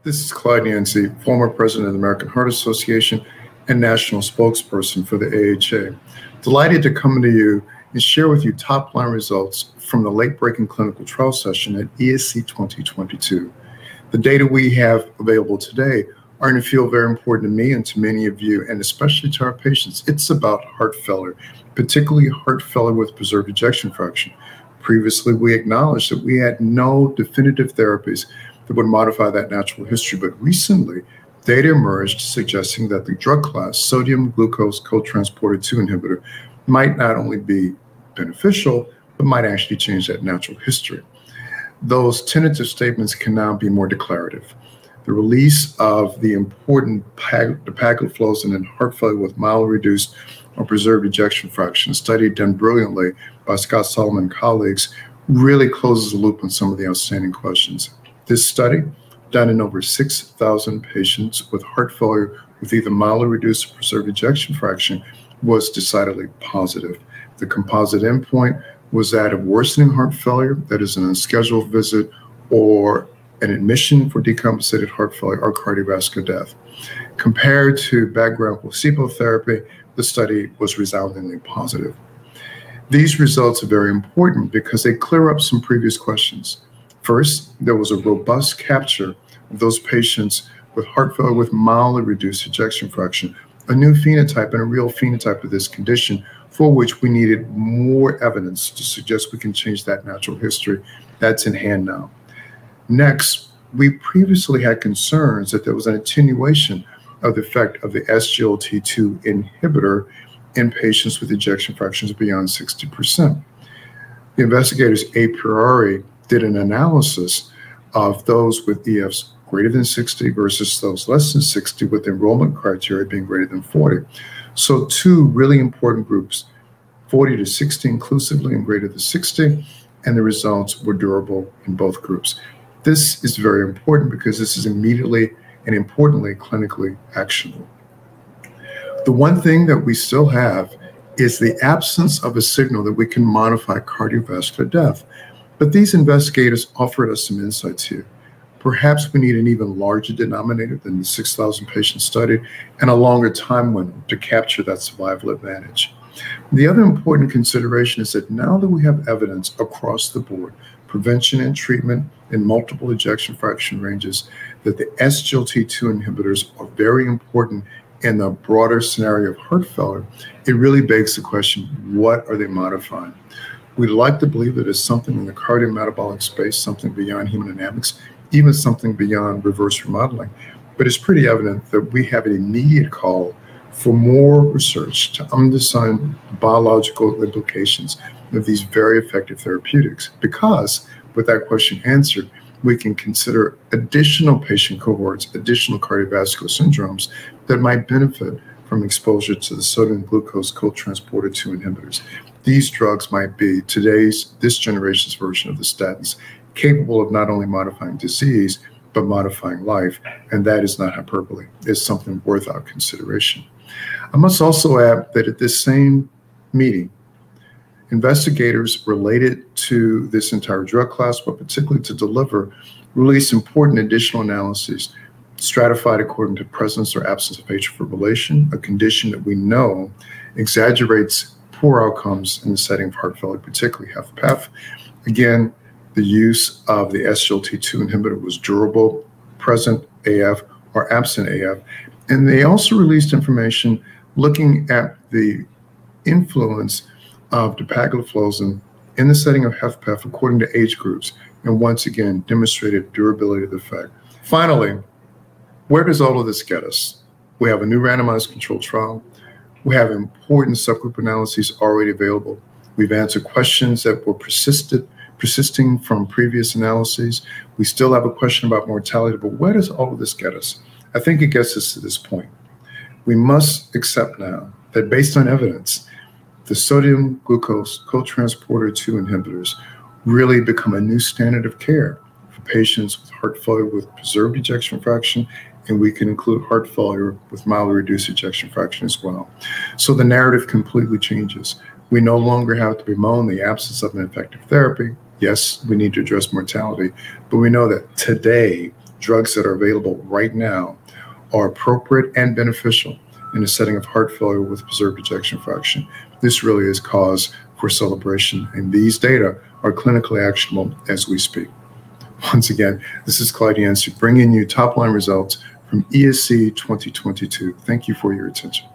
This is Clyde Yancy, former president of the American Heart Association and national spokesperson for the AHA. Delighted to come to you and share with you top-line results from the late-breaking clinical trial session at ESC 2022. The data we have available today are going to feel very important to me and to many of you, and especially to our patients. It's about heart failure, particularly heart failure with preserved ejection fraction. Previously, we acknowledged that we had no definitive therapies that would modify that natural history, but recently, data emerged suggesting that the drug class, sodium glucose cotransporter 2 inhibitor, might not only be beneficial, but might actually change that natural history. Those tentative statements can now be more declarative. The release of the important dapagliflozin in heart failure with mildly reduced or preserved ejection fraction, a study done brilliantly by Scott Solomon and colleagues, really closes the loop on some of the outstanding questions. This study, done in over 6,000 patients with heart failure with either mildly reduced or preserved ejection fraction, was decidedly positive. The composite endpoint was that of worsening heart failure, that is an unscheduled visit, or an admission for decompensated heart failure or cardiovascular death. Compared to background placebo therapy, the study was resoundingly positive. These results are very important because they clear up some previous questions. First, there was a robust capture of those patients with heart failure with mildly reduced ejection fraction, a new phenotype and a real phenotype of this condition for which we needed more evidence to suggest we can change that natural history. That's in hand now. Next, we previously had concerns that there was an attenuation of the effect of the SGLT2 inhibitor in patients with ejection fractions beyond 60%. The investigators a priori did an analysis of those with EFs greater than 60 versus those less than 60, with enrollment criteria being greater than 40. So two really important groups, 40 to 60 inclusively and greater than 60, and the results were durable in both groups. This is very important because this is immediately and importantly clinically actionable. The one thing that we still have is the absence of a signal that we can modify cardiovascular death. But these investigators offered us some insights here. Perhaps we need an even larger denominator than the 6,000 patients studied and a longer time window to capture that survival advantage. The other important consideration is that now that we have evidence across the board, prevention and treatment in multiple ejection fraction ranges, that the SGLT2 inhibitors are very important in the broader scenario of heart failure, it really begs the question, what are they modifying? We'd like to believe that there's something in the cardiometabolic space, something beyond hemodynamics, even something beyond reverse remodeling. But it's pretty evident that we have an immediate call for more research to understand biological implications of these very effective therapeutics, because with that question answered, we can consider additional patient cohorts, additional cardiovascular syndromes that might benefit from exposure to the sodium glucose cotransporter 2 inhibitors. These drugs might be this generation's version of the statins, capable of not only modifying disease, but modifying life. And that is not hyperbole. It's something worth our consideration. I must also add that at this same meeting, investigators related to this entire drug class, but particularly to deliver, released important additional analyses stratified according to presence or absence of atrial fibrillation, a condition that we know exaggerates poor outcomes in the setting of heart failure, particularly HFpEF. Again, the use of the SGLT2 inhibitor was durable, present AF or absent AF. And they also released information looking at the influence of dapagliflozin in the setting of HFpEF according to age groups, and once again demonstrated durability of the effect. Finally, where does all of this get us? We have a new randomized controlled trial. We have important subgroup analyses already available. We've answered questions that were persisting from previous analyses. We still have a question about mortality, but where does all of this get us? I think it gets us to this point. We must accept now that based on evidence, the sodium glucose cotransporter 2 inhibitors really become a new standard of care for patients with heart failure with preserved ejection fraction, and we can include heart failure with mildly reduced ejection fraction as well. So the narrative completely changes. We no longer have to bemoan the absence of an effective therapy. Yes, we need to address mortality, but we know that today drugs that are available right now are appropriate and beneficial in a setting of heart failure with preserved ejection fraction, this really is cause for celebration, and these data are clinically actionable as we speak. Once again, this is Clyde Yancy bringing you top-line results from ESC 2022. Thank you for your attention.